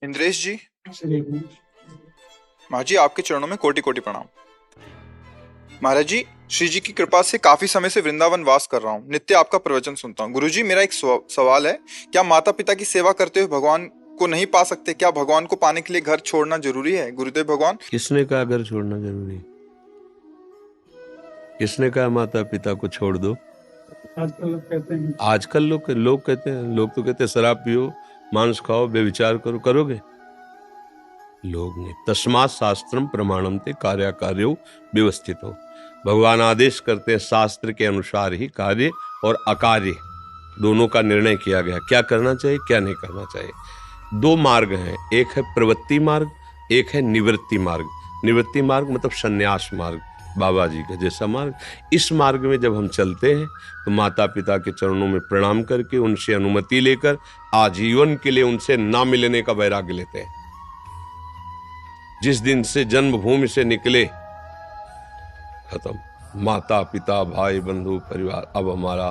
इंद्रेश जी, महाराज जी आपके चरणों में कोटि कोटि प्रणाम। महाराज जी, श्री जी की कृपा से काफी समय से वृंदावन वास कर रहा हूँ, नित्य आपका प्रवचन सुनता हूँ। गुरु जी, मेरा एक सवाल है, क्या माता पिता की सेवा करते हुए भगवान को नहीं पा सकते? क्या भगवान को पाने के लिए घर छोड़ना जरूरी है? गुरुदेव भगवान। किसने कहा घर छोड़ना जरूरी? किसने कहा माता पिता को छोड़ दो? आजकल लोग कहते हैं। आजकल लोग कहते हैं, लोग तो कहते हैं शराब पियो, मांस खाओ, बेविचार करो। करोगे? लोग नहीं। तस्मात् शास्त्रम प्रमाणम ते कार्याकार्यो व्यवस्थित हो। भगवान आदेश करते हैं, शास्त्र के अनुसार ही कार्य और अकार्य दोनों का निर्णय किया गया, क्या करना चाहिए क्या नहीं करना चाहिए। दो मार्ग हैं, एक है प्रवृत्ति मार्ग, एक है निवृत्ति मार्ग। निवृत्ति मार्ग मतलब संन्यास मार्ग, बाबा जी का जैसा मार्ग। इस मार्ग में जब हम चलते हैं तो माता पिता के चरणों में प्रणाम करके उनसे अनुमति लेकर आजीवन के लिए उनसे ना मिलने का वैराग्य लेते हैं। जिस दिन से जन्मभूमि से निकले, खत्म। माता पिता भाई बंधु परिवार, अब हमारा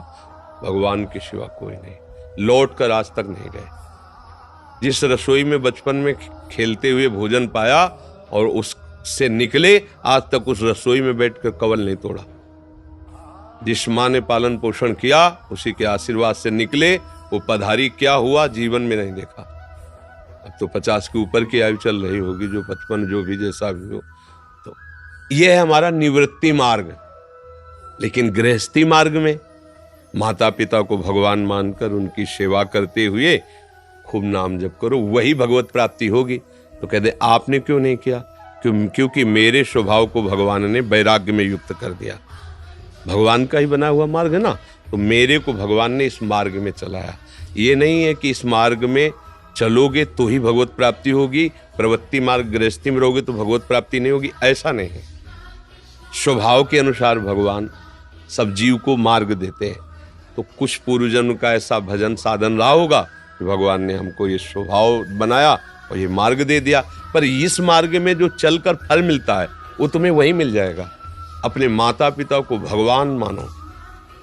भगवान के सिवा कोई नहीं। लौट कर आज तक नहीं गए। जिस रसोई में बचपन में खेलते हुए भोजन पाया और उससे निकले, आज तक उस रसोई में बैठकर कवल नहीं तोड़ा। जिस माँ ने पालन पोषण किया, उसी के आशीर्वाद से निकले, वो पधारी क्या हुआ जीवन में नहीं देखा। अब तो 50 के ऊपर की आयु चल रही होगी, जो 55 जो भी जैसा भी हो। तो यह है हमारा निवृत्ति मार्ग। लेकिन गृहस्थी मार्ग में माता पिता को भगवान मानकर उनकी सेवा करते हुए खूब नाम जप करो, वही भगवत प्राप्ति होगी। तो कहते आपने क्यों नहीं किया? क्योंकि मेरे स्वभाव को भगवान ने वैराग्य में युक्त कर दिया। भगवान का ही बना हुआ मार्ग है ना, तो मेरे को भगवान ने इस मार्ग में चलाया। ये नहीं है कि इस मार्ग में चलोगे तो ही भगवत प्राप्ति होगी, प्रवृत्ति मार्ग गृहस्थी में रहोगे तो भगवत प्राप्ति नहीं होगी, ऐसा नहीं है। स्वभाव के अनुसार भगवान सब जीव को मार्ग देते हैं। तो कुछ पूर्वजन्म का ऐसा भजन साधन रहा होगा कि भगवान ने हमको ये स्वभाव बनाया और ये मार्ग दे दिया। पर इस मार्ग में जो चलकर फल मिलता है वो तुम्हें वही मिल जाएगा। अपने माता पिता को भगवान मानो,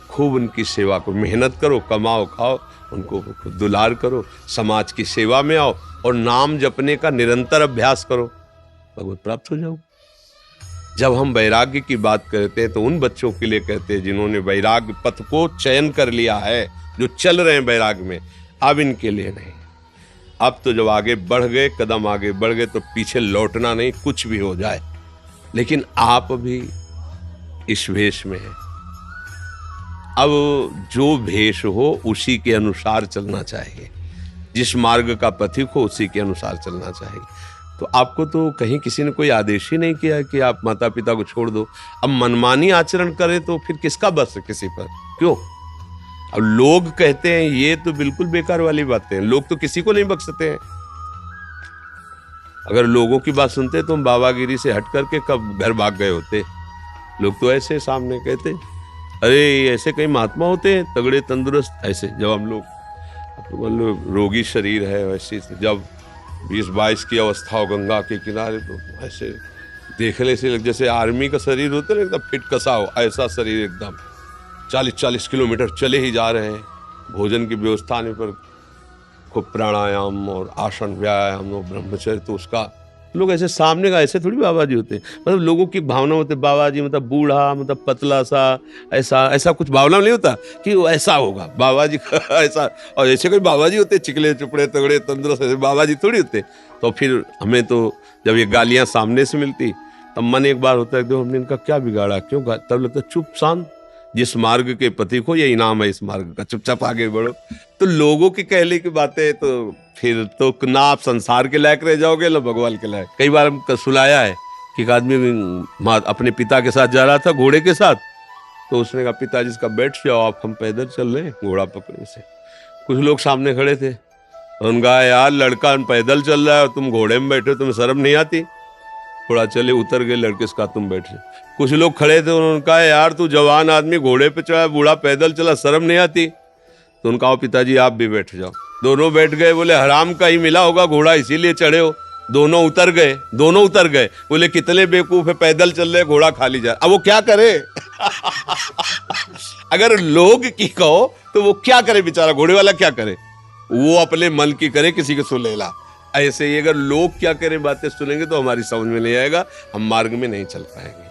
खूब उनकी सेवा करो, मेहनत करो, कमाओ खाओ, उनको दुलार करो, समाज की सेवा में आओ और नाम जपने का निरंतर अभ्यास करो, भगवत प्राप्त हो जाओ। जब हम वैराग्य की बात करते हैं तो उन बच्चों के लिए कहते हैं जिन्होंने वैराग्य पथ को चयन कर लिया है, जो चल रहे हैं वैराग्य में। अब इनके लिए नहीं। अब तो जब आगे बढ़ गए, कदम आगे बढ़ गए, तो पीछे लौटना नहीं, कुछ भी हो जाए। लेकिन आप अभी इस भेष में हैं। अब जो भेष हो उसी के अनुसार चलना चाहिए, जिस मार्ग का पथिक हो उसी के अनुसार चलना चाहिए। तो आपको तो कहीं किसी ने कोई आदेश ही नहीं किया कि आप माता पिता को छोड़ दो। अब मनमानी आचरण करें तो फिर किसका बस है किसी पर? क्यों? अब लोग कहते हैं, ये तो बिल्कुल बेकार वाली बातें हैं। लोग तो किसी को नहीं बख्शते हैं। अगर लोगों की बात सुनते तो हम बाबागिरी से हट करके कब घर भाग गए होते। लोग तो ऐसे सामने कहते, अरे ऐसे कई महात्मा होते हैं तगड़े तंदुरुस्त। ऐसे जब हम लोग मतलब रोगी शरीर है, वैसे जब 20-22 की अवस्था हो गंगा के किनारे, तो ऐसे देखने से जैसे आर्मी का शरीर होता है, एकदम फिट कसा हो, ऐसा शरीर एकदम 40-40 किलोमीटर चले ही जा रहे हैं। भोजन की व्यवस्था आने पर खूब प्राणायाम और आसन व्यायाम और ब्रह्मचर्य, तो उसका लोग ऐसे सामने का ऐसे थोड़ी बाबा जी होते। मतलब लोगों की भावना होती है बाबा जी मतलब बूढ़ा, मतलब पतला सा, ऐसा कुछ भावना नहीं होता कि वो ऐसा होगा बाबा जी का ऐसा। और ऐसे कोई बाबा जी होते चिकले चुपड़े तगड़े तंदुरुस्त, ऐसे बाबा जी थोड़ी होते। तो फिर हमें तो जब ये गालियां सामने से मिलती तब मन एक बार होता है, देखो हमने इनका क्या बिगाड़ा, क्यों? तब लगता चुप शांत, जिस मार्ग के पथिक हो ये इनाम है इस मार्ग का, चुपचाप आगे बढ़ो। तो लोगों की कहने की बातें, तो फिर तो ना आप संसार के लायक रह जाओगे ना भगवान के लायक। कई बार हम सुनाया है कि एक आदमी अपने पिता के साथ जा रहा था घोड़े के साथ, तो उसने कहा पिताजी इसका बैठ जाओ आप, हम पैदल चल रहे हैं घोड़ा पकड़ने से। कुछ लोग सामने खड़े थे, उन्होंने कहा यार लड़का पैदल चल रहा है और तुम घोड़े में बैठे हो, तुम्हें शर्म नहीं आती? थोड़ा चले, उतर गए लड़के से कहा तुम बैठ जाओ। कुछ लोग खड़े थे, उन्होंने कहा यार तू जवान आदमी घोड़े पे चढ़ा, बूढ़ा पैदल चला, शर्म नहीं आती? तो उनका पिताजी आप भी बैठ जाओ। दोनों बैठ गए। बोले हराम का ही मिला होगा घोड़ा इसीलिए चढ़े हो। दोनों उतर गए। बोले कितने बेवकूफ है, पैदल चल रहे घोड़ा खाली जा। अब वो क्या करे? अगर लोग की कहो तो वो क्या करे बेचारा, घोड़े वाला क्या करे? वो अपने मन की करे, किसी के सुन लेला। ऐसे ही अगर लोग क्या करें बातें सुनेंगे तो हमारी समझ में नहीं आएगा, हम मार्ग में नहीं चल पाएंगे।